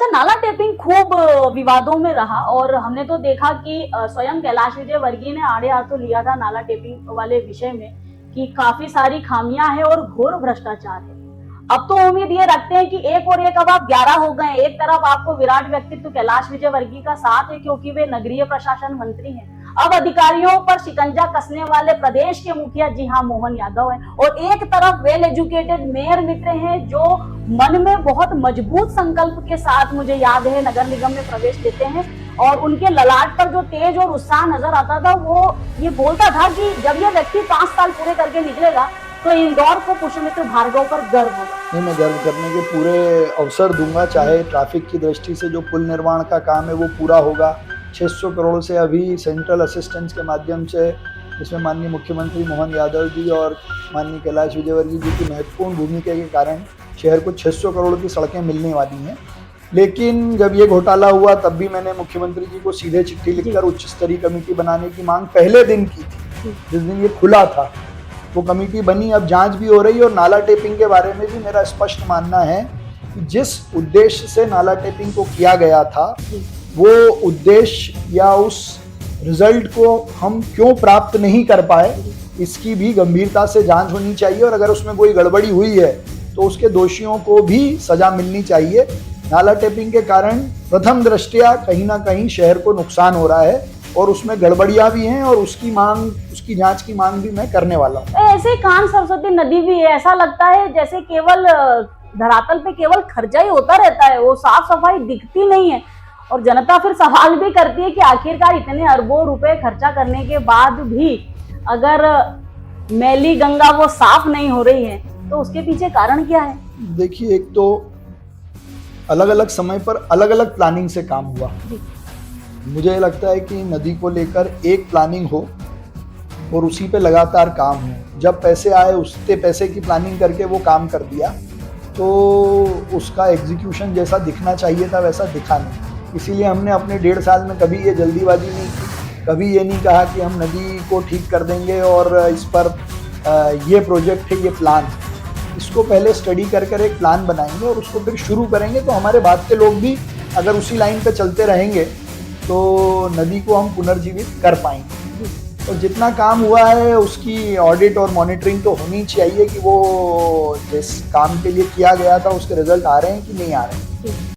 अच्छा, नाला टेपिंग खूब विवादों में रहा और हमने तो देखा कि स्वयं कैलाश विजयवर्गीय ने आड़े हाथों लिया था नाला टेपिंग वाले विषय में कि काफी सारी खामियां हैं और घोर भ्रष्टाचार है। अब तो उम्मीद ये रखते हैं कि एक और एक अब आप 11 हो गए। एक तरफ आपको विराट व्यक्तित्व कैलाश विजयवर्गीय का साथ है क्योंकि वे नगरीय प्रशासन मंत्री हैं। अब अधिकारियों पर शिकंजा कसने वाले प्रदेश के मुखिया जी हाँ मोहन यादव हैं और एक तरफ वेल एजुकेटेड मेयर मित्र हैं जो मन में बहुत मजबूत संकल्प के साथ, मुझे याद है, नगर निगम में प्रवेश लेते हैं और उनके ललाट पर जो तेज और उत्साह नजर आता था वो ये बोलता था कि जब ये व्यक्ति 5 साल पूरे करके निकलेगा तो इंदौर को पुष्यमित्र भार्गव पर गर्व होगा। नहीं, मैं गर्व करने के पूरे अवसर दूंगा। चाहे ट्रैफिक की दृष्टि से जो पुल निर्माण का काम है वो पूरा होगा। 600 करोड़ से अभी सेंट्रल असिस्टेंस के माध्यम से, जिसमें माननीय मुख्यमंत्री मोहन यादव जी और माननीय कैलाश विजयवर्गीय जी की महत्वपूर्ण भूमिका के कारण शहर को 600 करोड़ की सड़कें मिलने वाली हैं। लेकिन जब ये घोटाला हुआ तब भी मैंने मुख्यमंत्री जी को सीधे चिट्ठी लिखकर उच्च स्तरीय कमेटी बनाने की मांग पहले दिन की थी, जिस दिन ये खुला था। वो कमेटी बनी, अब जांच भी हो रही है और नाला टेपिंग के बारे में भी मेरा स्पष्ट मानना है कि जिस उद्देश्य से नाला टेपिंग को किया गया था वो उद्देश्य या उस रिजल्ट को हम क्यों प्राप्त नहीं कर पाए, इसकी भी गंभीरता से जांच होनी चाहिए और अगर उसमें कोई गड़बड़ी हुई है तो उसके दोषियों को भी सजा मिलनी चाहिए। नाला टेपिंग के कारण प्रथम दृष्टया कहीं ना कहीं शहर को नुकसान हो रहा है और उसमें गड़बड़ियां भी हैं और उसकी जांच की मांग भी मैं करने वाला हूँ। ऐसे कान सरस्वती नदी भी है, ऐसा लगता है जैसे केवल धरातल पे केवल खर्चा ही होता रहता है, वो साफ सफाई दिखती नहीं है और जनता फिर सवाल भी करती है कि आखिरकार इतने अरबों रुपए खर्चा करने के बाद भी अगर मैली गंगा वो साफ नहीं हो रही है तो उसके पीछे कारण क्या है? देखिए, एक तो अलग अलग समय पर अलग अलग प्लानिंग से काम हुआ। मुझे लगता है कि नदी को लेकर एक प्लानिंग हो और उसी पे लगातार काम हो। जब पैसे आए उतने पैसे की प्लानिंग करके वो काम कर दिया तो उसका एग्जीक्यूशन जैसा दिखना चाहिए था वैसा दिखा नहीं। इसीलिए हमने अपने 1.5 साल में कभी ये जल्दीबाजी नहीं की, कभी ये नहीं कहा कि हम नदी को ठीक कर देंगे और इस पर ये प्रोजेक्ट है, ये प्लान है। इसको पहले स्टडी कर एक प्लान बनाएंगे और उसको फिर शुरू करेंगे तो हमारे बाद के लोग भी अगर उसी लाइन पे चलते रहेंगे तो नदी को हम पुनर्जीवित कर पाएंगे। और जितना काम हुआ है उसकी ऑडिट और मॉनिटरिंग तो होनी चाहिए कि वो जिस काम के लिए किया गया था उसके रिजल्ट आ रहे हैं कि नहीं आ रहे हैं।